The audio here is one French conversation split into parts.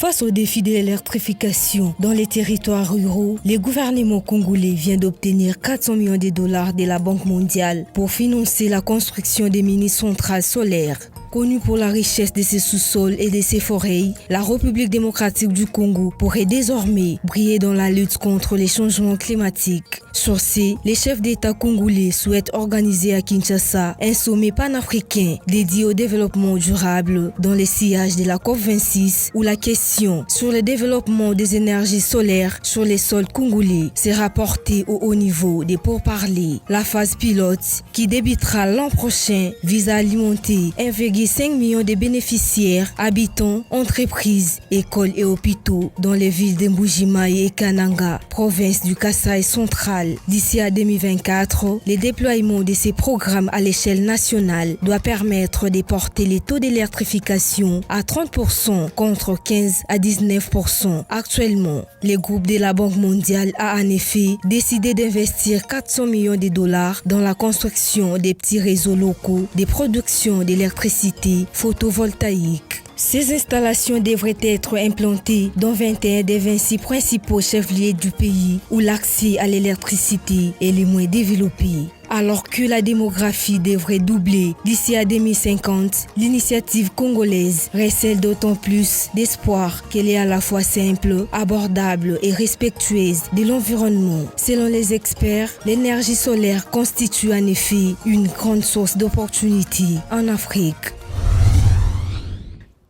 Face au défi de l'électrification dans les territoires ruraux, le gouvernement congolais vient d'obtenir 400 millions de dollars de la Banque mondiale pour financer la construction des mini-centrales solaires. Connue pour la richesse de ses sous-sols et de ses forêts, la République démocratique du Congo pourrait désormais briller dans la lutte contre les changements climatiques. Sur ce, les chefs d'État congolais souhaitent organiser à Kinshasa un sommet panafricain dédié au développement durable dans les sillages de la COP26 où la question sur le développement des énergies solaires sur les sols congolais sera portée au haut niveau des pourparlers. La phase pilote, qui débutera l'an prochain, vise à alimenter 1,5 million de bénéficiaires, habitants, entreprises, écoles et hôpitaux dans les villes de Mbujimai et Kananga, province du Kasaï central. D'ici à 2024, le déploiement de ces programmes à l'échelle nationale doit permettre de porter les taux d'électrification à 30% contre 15 à 19% actuellement. Le groupe de la Banque mondiale a en effet décidé d'investir 400 millions de dollars dans la construction des petits réseaux locaux de production d'électricité photovoltaïque. Ces installations devraient être implantées dans 21 des 26 principaux chefs-lieux du pays où l'accès à l'électricité est le moins développé. Alors que la démographie devrait doubler d'ici à 2050, l'initiative congolaise recèle d'autant plus d'espoir qu'elle est à la fois simple, abordable et respectueuse de l'environnement. Selon les experts, l'énergie solaire constitue en effet une grande source d'opportunités en Afrique.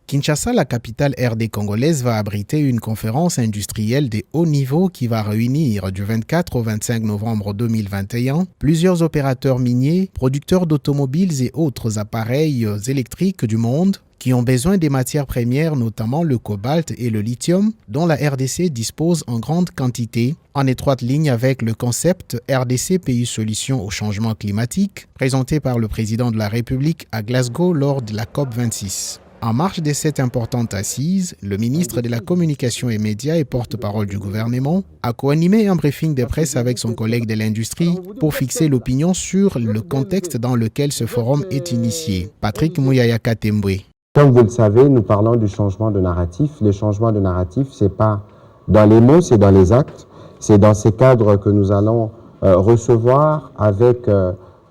Kinshasa, la capitale RD congolaise, va abriter une conférence industrielle de haut niveau qui va réunir du 24 au 25 novembre 2021 plusieurs opérateurs miniers, producteurs d'automobiles et autres appareils électriques du monde qui ont besoin des matières premières, notamment le cobalt et le lithium, dont la RDC dispose en grande quantité, en étroite ligne avec le concept RDC Pays Solution au changement climatique, présenté par le président de la République à Glasgow lors de la COP26. En marge de cette importante assise, le ministre de la Communication et Médias et porte-parole du gouvernement a co-animé un briefing de presse avec son collègue de l'industrie pour fixer l'opinion sur le contexte dans lequel ce forum est initié. Patrick Mouyaya Katembwe. Comme vous le savez, nous parlons du changement de narratif. Le changement de narratif, ce n'est pas dans les mots, c'est dans les actes. C'est dans ces cadres que nous allons recevoir avec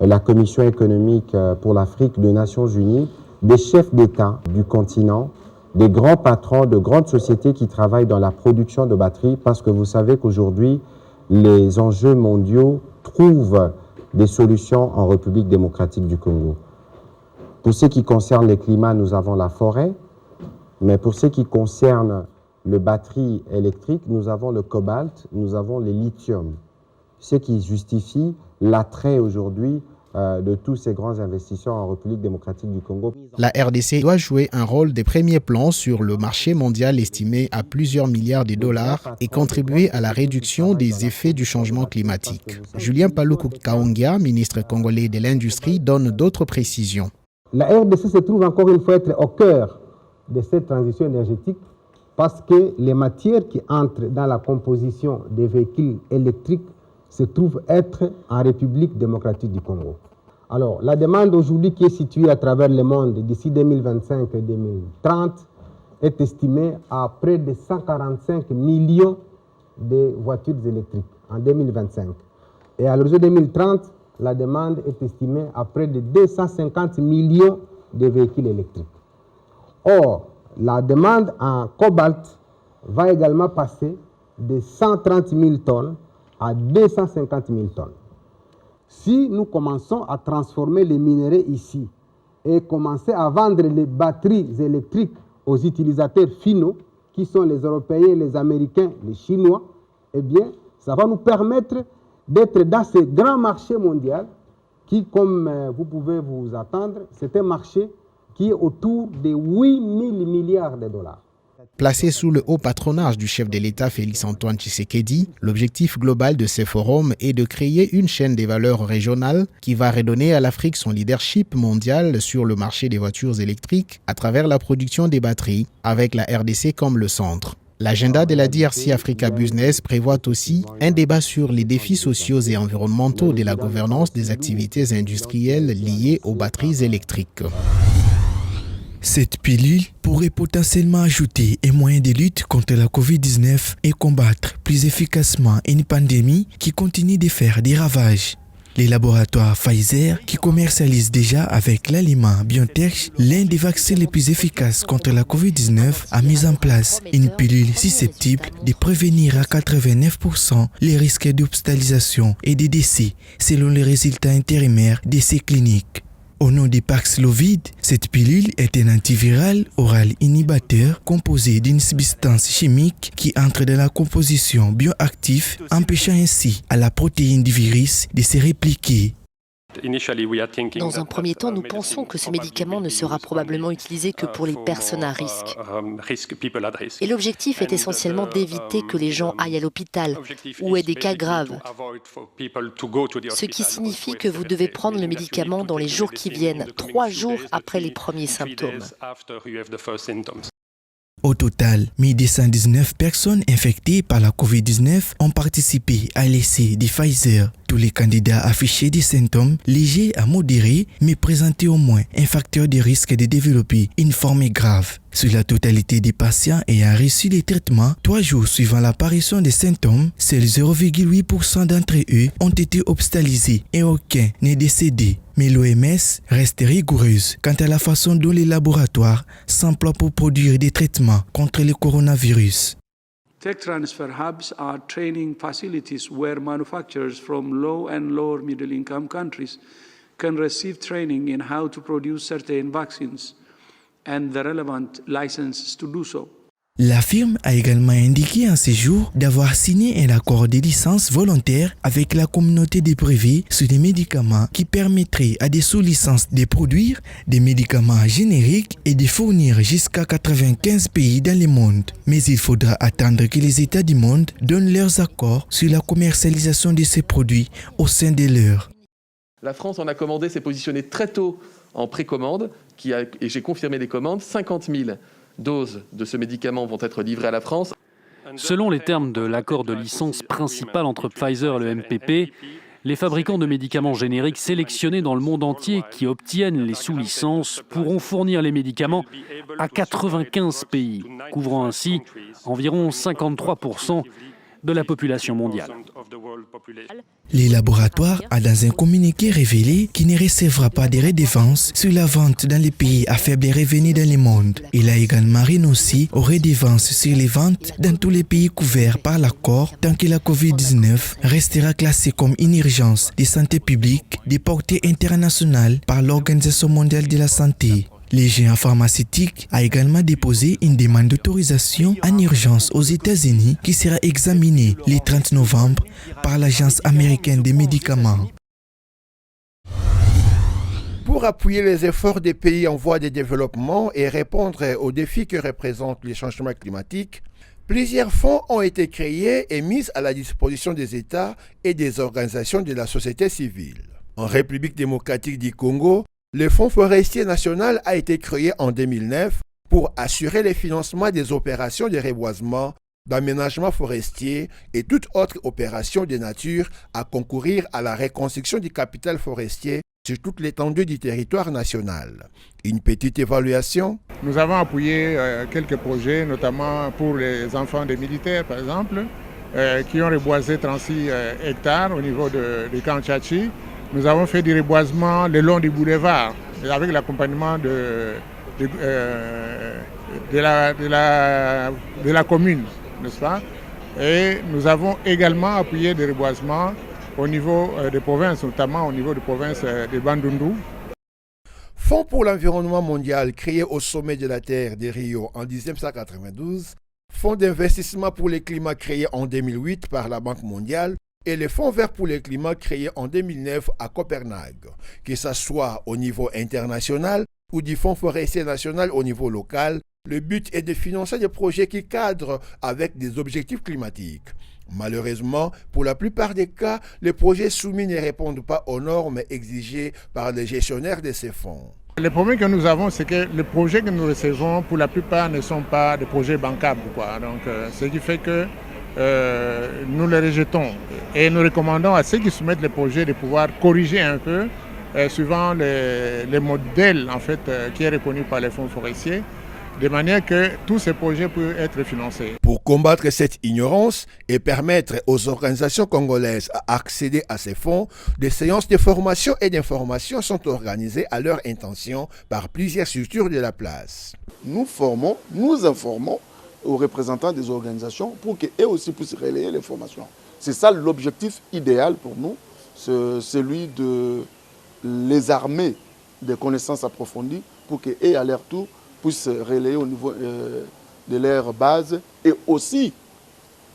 la Commission économique pour l'Afrique des Nations Unies des chefs d'État du continent, des grands patrons de grandes sociétés qui travaillent dans la production de batteries, parce que vous savez qu'aujourd'hui, les enjeux mondiaux trouvent des solutions en République démocratique du Congo. Pour ce qui concerne le climat, nous avons la forêt, mais pour ce qui concerne le batterie électrique, nous avons le cobalt, nous avons le lithium, ce qui justifie l'attrait aujourd'hui de tous ces grands investisseurs en République démocratique du Congo. La RDC doit jouer un rôle de premier plan sur le marché mondial estimé à plusieurs milliards de dollars et contribuer à la réduction des effets du changement climatique. Julien Paluku Kaongia, ministre congolais de l'Industrie, donne d'autres précisions. La RDC se trouve encore une fois être au cœur de cette transition énergétique parce que les matières qui entrent dans la composition des véhicules électriques se trouve être en République démocratique du Congo. Alors, la demande aujourd'hui qui est située à travers le monde d'ici 2025 et 2030 est estimée à près de 145 millions de voitures électriques en 2025. Et à l'horizon 2030, la demande est estimée à près de 250 millions de véhicules électriques. Or, la demande en cobalt va également passer de 130 000 tonnes à 250 000 tonnes. Si nous commençons à transformer les minéraux ici et commencer à vendre les batteries électriques aux utilisateurs finaux, qui sont les Européens, les Américains, les Chinois, eh bien, ça va nous permettre d'être dans ce grand marché mondial qui, comme vous pouvez vous attendre, c'est un marché qui est autour de 8 000 milliards de dollars. Placé sous le haut patronage du chef de l'État Félix-Antoine Tshisekedi, l'objectif global de ce forum est de créer une chaîne des valeurs régionales qui va redonner à l'Afrique son leadership mondial sur le marché des voitures électriques à travers la production des batteries, avec la RDC comme le centre. L'agenda de la DRC Africa Business prévoit aussi un débat sur les défis sociaux et environnementaux de la gouvernance des activités industrielles liées aux batteries électriques. Cette pilule pourrait potentiellement ajouter un moyen de lutte contre la COVID-19 et combattre plus efficacement une pandémie qui continue de faire des ravages. Les laboratoires Pfizer, qui commercialisent déjà avec l'aliment BioNTech, l'un des vaccins les plus efficaces contre la COVID-19, a mis en place une pilule susceptible de prévenir à 89% les risques d'hospitalisation et de décès selon les résultats intérimaires d'essais cliniques. Au nom de Paxlovid, cette pilule est un antiviral oral inhibiteur composé d'une substance chimique qui entre dans la composition bioactive, empêchant ainsi à la protéine du virus de se répliquer. Dans un premier temps, nous pensons que ce médicament ne sera probablement utilisé que pour les personnes à risque. Et l'objectif est essentiellement d'éviter que les gens aillent à l'hôpital ou aient des cas graves. Ce qui signifie que vous devez prendre le médicament dans les jours qui viennent, 3 jours après les premiers symptômes. Au total, 1219 personnes infectées par la COVID-19 ont participé à l'essai de Pfizer. Tous les candidats affichaient des symptômes légers à modérés, mais présentaient au moins un facteur de risque de développer une forme grave. Sur la totalité des patients ayant reçu des traitements, 3 jours suivant l'apparition des symptômes, seuls 0,8% d'entre eux ont été hospitalisés et aucun n'est décédé. Mais l'OMS reste rigoureuse quant à la façon dont les laboratoires s'emploient pour produire des traitements contre le coronavirus. Tech transfer hubs are training facilities where manufacturers from low and lower middle income countries can receive training in how to produce certain vaccines and the relevant licenses to do so. La firme a également indiqué en ces jours d'avoir signé un accord de licence volontaire avec la communauté des privés sur des médicaments qui permettraient à des sous-licences de produire des médicaments génériques et de fournir jusqu'à 95 pays dans le monde. Mais il faudra attendre que les États du monde donnent leurs accords sur la commercialisation de ces produits au sein de leur. La France en a commandé, s'est positionnée très tôt en précommande et j'ai confirmé les commandes. 50 000 doses de ce médicament vont être livrées à la France. Selon les termes de l'accord de licence principal entre Pfizer et le MPP, les fabricants de médicaments génériques sélectionnés dans le monde entier qui obtiennent les sous-licences pourront fournir les médicaments à 95 pays, couvrant ainsi environ 53% de la population mondiale. Les laboratoires a dans un communiqué révélé qu'il ne recevra pas de redevances sur la vente dans les pays à faible revenu dans le monde. Il a également renoncé aux redevances sur les ventes dans tous les pays couverts par l'accord tant que la COVID-19 restera classée comme une urgence de santé publique de portée internationale par l'Organisation mondiale de la santé. Le géant pharmaceutique a également déposé une demande d'autorisation en urgence aux États-Unis qui sera examinée le 30 novembre par l'Agence américaine des médicaments. Pour appuyer les efforts des pays en voie de développement et répondre aux défis que représentent les changements climatiques, plusieurs fonds ont été créés et mis à la disposition des États et des organisations de la société civile. En République démocratique du Congo, le Fonds forestier national a été créé en 2009 pour assurer le financement des opérations de reboisement, d'aménagement forestier et toute autre opération de nature à concourir à la reconstruction du capital forestier sur toute l'étendue du territoire national. Une petite évaluation. Nous avons appuyé quelques projets, notamment pour les enfants des militaires, par exemple, qui ont reboisé 36 hectares au niveau de Camp Tchachi. Nous avons fait du reboisement le long du boulevard avec l'accompagnement de la commune, n'est-ce pas? Et nous avons également appuyé des reboisements au niveau des provinces, notamment au niveau des provinces de Bandundu. Fonds pour l'environnement mondial créé au sommet de la Terre de Rio en 1992, Fonds d'investissement pour le climat créé en 2008 par la Banque mondiale, et le Fonds vert pour le climat créé en 2009 à Copenhague, que ce soit au niveau international ou du Fonds forestier national au niveau local, le but est de financer des projets qui cadrent avec des objectifs climatiques. Malheureusement, pour la plupart des cas, les projets soumis ne répondent pas aux normes exigées par les gestionnaires de ces fonds. Le problème que nous avons, c'est que les projets que nous recevons, pour la plupart, ne sont pas des projets bancables, quoi. Donc, ce qui fait que nous les rejetons et nous recommandons à ceux qui soumettent les projets de pouvoir corriger un peu suivant les modèles en fait, qui est reconnu par les fonds forestiers, de manière que tous ces projets peuvent être financés. Pour combattre cette ignorance et permettre aux organisations congolaises à accéder à ces fonds, des séances de formation et d'information sont organisées à leur intention par plusieurs structures de la place. Nous formons, nous informons aux représentants des organisations pour qu'eux aussi puissent relayer les formations. C'est ça l'objectif idéal pour nous, c'est celui de les armer des connaissances approfondies pour qu'eux à leur tour puissent relayer au niveau de leur base et aussi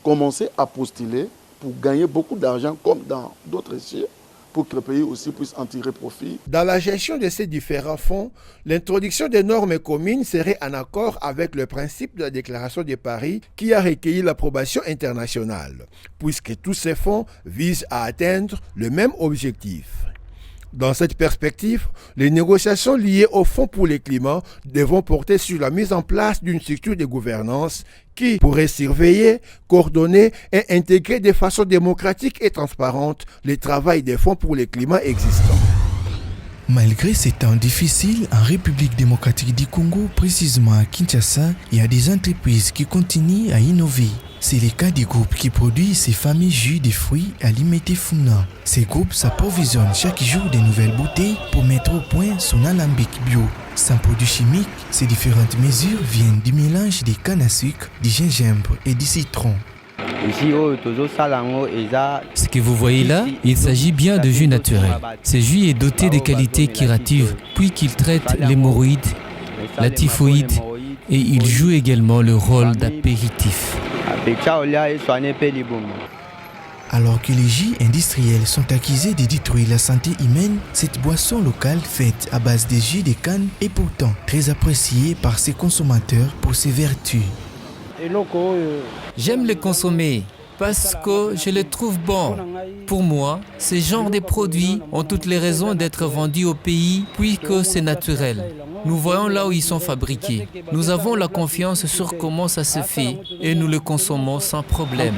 commencer à postuler pour gagner beaucoup d'argent comme dans d'autres sièges, pour que le pays aussi puisse en tirer profit. Dans la gestion de ces différents fonds, l'introduction des normes communes serait en accord avec le principe de la Déclaration de Paris qui a recueilli l'approbation internationale, puisque tous ces fonds visent à atteindre le même objectif. Dans cette perspective, les négociations liées au Fonds pour le climat devront porter sur la mise en place d'une structure de gouvernance qui pourrait surveiller, coordonner et intégrer de façon démocratique et transparente le travail des fonds pour le climat existants. Malgré ces temps difficiles, en République démocratique du Congo, précisément à Kinshasa, il y a des entreprises qui continuent à innover. C'est le cas du groupe qui produit ces fameux jus de fruits à l'imité Funa. Ces groupes s'approvisionnent chaque jour de nouvelles bouteilles pour mettre au point son alambic bio. Sans produits chimiques, ces différentes mesures viennent du mélange de canne à sucre, du gingembre et du citron. Ce que vous voyez là, il s'agit bien de jus naturel. Ce jus est doté de qualités curatives, puisqu'il traite l'hémorroïde, la typhoïde et il joue également le rôle d'apéritif. Alors que les jus industriels sont accusés de détruire la santé humaine, cette boisson locale faite à base de jus de canne est pourtant très appréciée par ses consommateurs pour ses vertus. J'aime le consommer parce que je le trouve bon. Pour moi, ce genre de produits ont toutes les raisons d'être vendus au pays puisque c'est naturel. Nous voyons là où ils sont fabriqués. Nous avons la confiance sur comment ça se fait et nous le consommons sans problème.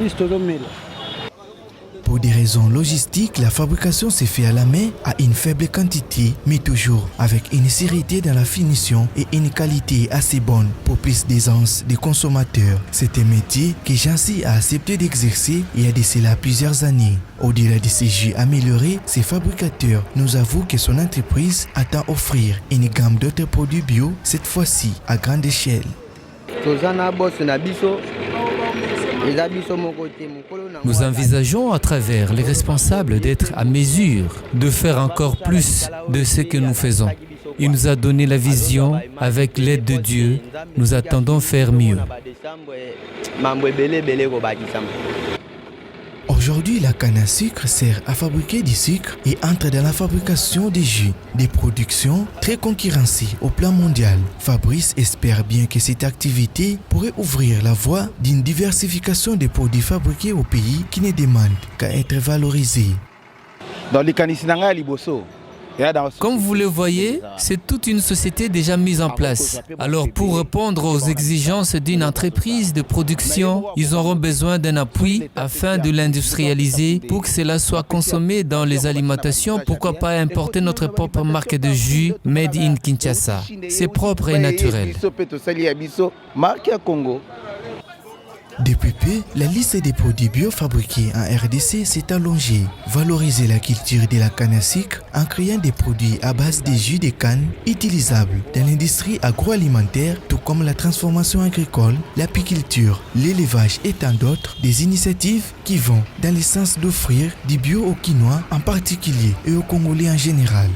Pour des raisons logistiques, la fabrication se fait à la main à une faible quantité, mais toujours avec une sérénité dans la finition et une qualité assez bonne pour plus d'aisance des consommateurs. C'est un métier que Jancy a accepté d'exercer il y a de cela plusieurs années. Au-delà de ces jus améliorés, ces fabricateurs nous avouent que son entreprise attend offrir une gamme d'autres produits bio, cette fois-ci à grande échelle. Nous envisageons à travers les responsables d'être à mesure de faire encore plus de ce que nous faisons. Il nous a donné la vision, avec l'aide de Dieu, nous attendons faire mieux. Aujourd'hui, la canne à sucre sert à fabriquer du sucre et entre dans la fabrication des jus, des productions très concurrencées au plan mondial. Fabrice espère bien que cette activité pourrait ouvrir la voie d'une diversification des produits fabriqués au pays qui ne demandent qu'à être valorisés. Dans les Kanissinanga Liboso, comme vous le voyez, c'est toute une société déjà mise en place. Alors pour répondre aux exigences d'une entreprise de production, ils auront besoin d'un appui afin de l'industrialiser pour que cela soit consommé dans les alimentations. Pourquoi pas importer notre propre marque de jus Made in Kinshasa. C'est propre et naturel. Depuis peu, la liste des produits bio fabriqués en RDC s'est allongée. Valoriser la culture de la canne à sucre en créant des produits à base de jus de canne utilisables dans l'industrie agroalimentaire, tout comme la transformation agricole, l'apiculture, l'élevage et tant d'autres, des initiatives qui vont dans le sens d'offrir du bio aux Quinois en particulier et aux Congolais en général.